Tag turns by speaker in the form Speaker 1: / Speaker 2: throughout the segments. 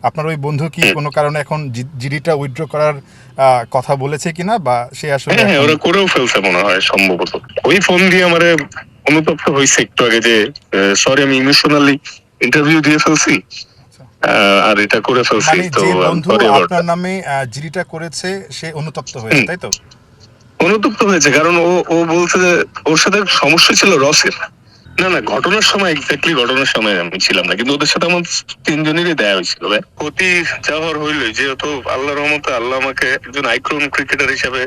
Speaker 1: আপনার ওই বন্ধু কি কোনো কারণে এখন জিডিটা উইথড্র করার কথা বলেছে কিনা, বা সে আসলে
Speaker 2: হ্যাঁ ওরা করেও ফেলছে মনে হয় সম্ভবত। ওই ফোন দিয়ে আমারে অনুতপ্ত হয়েছে একটু আগে যে সরি আমি ইমোশনালি ইন্টারভিউ দিয়ে ফেলছি আর এটা করে ফেলছি।
Speaker 1: মানে
Speaker 2: তো
Speaker 1: যে বন্ধু
Speaker 2: সরি
Speaker 1: আপনার নামে জিডিটা করেছে সে অনুতপ্ত হয়েছে, তাই তো?
Speaker 2: অনুতপ্ত হয়েছে কারণ ও ও বলছে যে ওর সাথে সমস্যা ছিল রসের। না না ঘটনার সময় এক্স্যাক্টলি ঘটনার সময় আমি ছিলাম না, কিন্তু ওদের সাথে আমার তিনজনেরই দেয়া হয়েছিল। ক্ষতি যাওয়ার হইলই, যেহেতু আল্লাহর রহমতে আল্লাহ আমাকে একজন আইকন ক্রিকেটার হিসেবে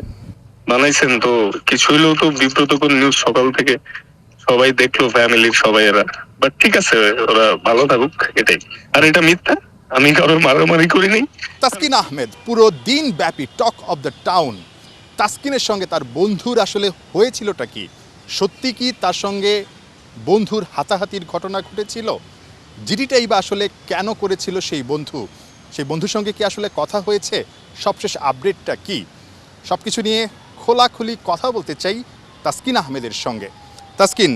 Speaker 2: বানাইছেন, তো কিছু হইলেও তো বিব্রতকর নিউজ সকাল থেকে সবাই দেখলো, ফ্যামিলির সবাই এরা। বাট ঠিক আছে, ওরা ভালো থাকুক এটাই। আর এটা মিথ্যা, আমি কারোর মারামারি করিনি।
Speaker 3: তাসকিন আহমেদ পুরো দিন ব্যাপী টক অফ দ্য টাউন। তাসকিনের সঙ্গে তার বন্ধুর আসলে হয়েছিলটা কি? সত্যি কি তার সঙ্গে বন্ধুর হাতাহাতির ঘটনা ঘটেছিল? জিডিটাই বা আসলে কেন করেছিল সেই বন্ধু? সেই বন্ধুর সঙ্গে কি আসলে কথা হয়েছে? সবশেষ আপডেটটা কি? সব কিছু নিয়ে খোলাখুলি কথা বলতে চাই তাসকিন আহমেদের সঙ্গে। তাসকিন,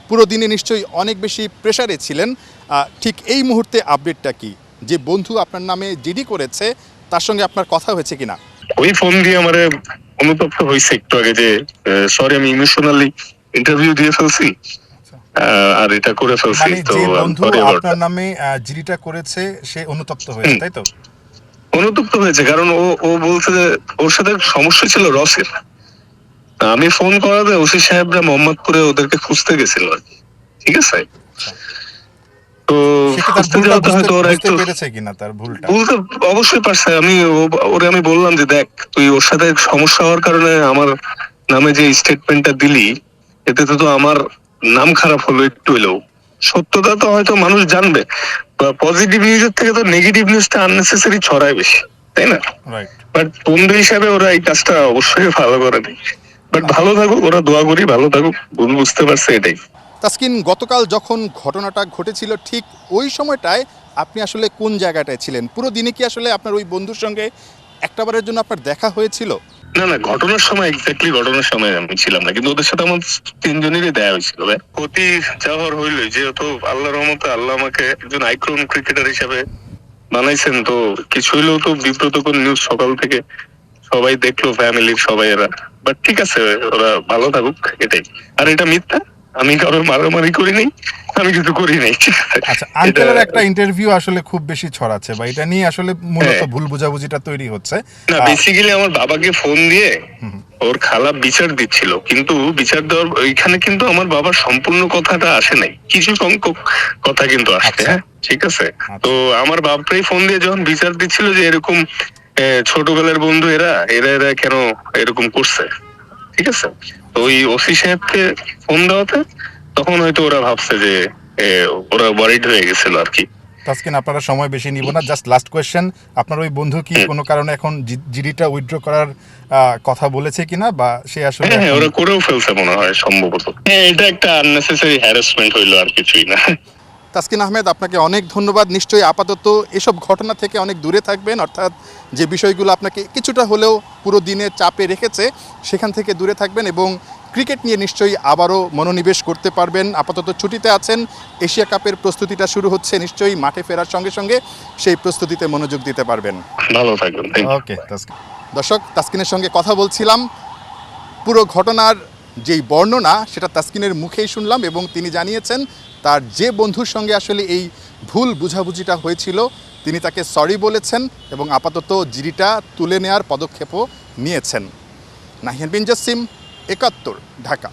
Speaker 3: পুরো দিনে নিশ্চয়ই অনেক বেশি প্রেসারে ছিলেন, ঠিক এই মুহূর্তে আপডেটটা কি? যে বন্ধু আপনার নামে জিডি করেছে তার সঙ্গে আপনার কথা হয়েছে কিনা?
Speaker 2: ওই ফোন দিয়ে আমারে অনুতপ্ত হয়েছে একটু আগে যে সরি আমি ইমোশনালি ইন্টারভিউ দিয়ে ফেলছি আর এটা করে ফেলছি।
Speaker 1: মানে
Speaker 2: তো
Speaker 1: যে বন্ধু
Speaker 2: সরি
Speaker 1: আপনার নামে জিডিটা করেছে সে অনুতপ্ত হয়েছে, তাই তো?
Speaker 2: অনুতপ্ত হয়েছে কারণ ও ও বলছে যে ওর সাথে সমস্যা ছিল রসের। আমি ফোন করাতে ওসি সাহেবরা মোহাম্মদপুরে ওদেরকে খুঁজতে গেছিল আর কি। ঠিক আছে, তো
Speaker 1: সে কি তার
Speaker 2: খুঁজতে
Speaker 1: ভুলটা
Speaker 2: যাওয়াতে হয়তো ওরা
Speaker 1: বুঝতে
Speaker 2: একটু
Speaker 1: পেরেছে কিনা, তার ভুলটা?
Speaker 2: বলতে অবশ্যই পারছে। ওরে আমি বললাম যে দেখ তুই ওর সাথে সমস্যা হওয়ার কারণে আমার নামে যে স্টেটমেন্টটা দিলি, এতে তো আমার নাম খারাপ হলো একটু হলেও। সত্যতা তো হয়তো মানুষ জানবে, পজিটিভ নিউজের থেকে তো নেগেটিভ নিউজটা আননেসেসারি ছড়ায় বেশি, তাই না?
Speaker 1: রাইট।
Speaker 2: বাট বন্ধু হিসাবে ওরা এই কাজটা অবশ্যই ভালো করেনি। বাট ভালো থাকুক, ওরা দোয়া করি ভালো থাকুক, ভুল বুঝতে পারছে এটাই।
Speaker 3: তাসকিন, গতকাল যখন ঘটনাটা ঘটেছিল ঠিক ওই সময়টায় আপনি আসলে কোন জায়গাটায় ছিলেন? পুরো দিনে কি আসলে আপনার ওই বন্ধুর সঙ্গে একটাবারের জন্য আপনার দেখা হয়েছিল?
Speaker 2: না না ঘটনার সময় এক্স্যাক্টলি ঘটনার সময় আমি ছিলাম না, কিন্তু ওদের সাথে আমার তিনজনেরই দেয়া হয়েছিল। ক্ষতি যাওয়ার হইলই, যেহেতু আল্লাহর রহমতে আল্লাহ আমাকে একজন আইকন ক্রিকেটার হিসেবে বানাইছেন, তো কিছু হইলেও তো বিব্রতকর নিউজ সকাল থেকে সবাই দেখলো, ফ্যামিলির সবাই এরা। বাট ঠিক আছে, ওরা ভালো থাকুক এটাই। আর এটা মিথ্যা, আমি কারোর মারামারি করিনি, আমি কিছু করি নাই।
Speaker 1: আচ্ছা, আঙ্কেলের একটা ইন্টারভিউ আসলে খুব বেশি ছড়াচ্ছে, বা এটা নিয়ে আসলে মূলত ভুল বোঝাবুঝিটা তৈরি হচ্ছে।
Speaker 2: না বেসিক্যালি আমার বাবাকে ফোন দিয়ে ওর খালা বিচার দিচ্ছিল, কিন্তু বিচার দেওয়ার ওইখানে কিন্তু আমার বাবার সম্পূর্ণ কথাটা আসে নাই, কিছু সংখ্যক কথা কিন্তু আসছে। হ্যাঁ ঠিক আছে, তো আমার বাপরাই ফোন দিয়ে যখন বিচার দিচ্ছিল যে এরকম ছোটবেলার বন্ধু এরা এরা এরা কেন এরকম করছে, ঠিক আছে, তো ওই ওসি সাহেবকে ফোন দেওয়াতে তখন হয়তো ওরা ভাবছে যে ওরা ওয়ারিড হয়ে গেছিল আর কি।
Speaker 1: তাসকিন, আপনারা সময় বেশি নিব না, জাস্ট লাস্ট কোয়েশ্চেন, আপনার ওই বন্ধু কি কোনো কারণে এখন জিডিটা উইথড্র করার কথা বলেছে কিনা, বা সে আসলে
Speaker 2: হ্যাঁ ওরা করেও ফেলছে মনে হয় সম্ভবত। হ্যাঁ এটা একটা আননেসেসারি হ্যারাসমেন্ট হইলো, আর কিছুই না।
Speaker 3: তাসকিন আহমেদ, আপনাকে অনেক ধন্যবাদ। নিশ্চয়ই আপাতত এসব ঘটনা থেকে অনেক দূরে থাকবেন, অর্থাৎ যে বিষয়গুলো আপনাকে কিছুটা হলেও পুরো দিনে চাপে রেখেছে সেখান থেকে দূরে থাকবেন, এবং ক্রিকেট নিয়ে নিশ্চয়ই আবারও মনোনিবেশ করতে পারবেন। আপাতত ছুটিতে আছেন, এশিয়া কাপের প্রস্তুতিটা শুরু হচ্ছে, নিশ্চয়ই মাঠে ফেরার সঙ্গে সঙ্গে সেই প্রস্তুতিতে মনোযোগ দিতে পারবেন।
Speaker 2: ভালো থাকবেন।
Speaker 1: ওকে তাসকিন।
Speaker 3: দর্শক, তাসকিনের সঙ্গে কথা বলছিলাম, পুরো ঘটনার যেই বর্ণনা সেটা তাসকিনের মুখেই শুনলাম, এবং তিনি জানিয়েছেন তার যে বন্ধুর সঙ্গে আসলে এই ভুল বুঝাবুঝিটা হয়েছিল তিনি তাকে সরি বলেছেন এবং আপাতত জিডিটা তুলে নেওয়ার পদক্ষেপও নিয়েছেন। নাহিয়ান বিন জাসিম, ৭১, ঢাকা।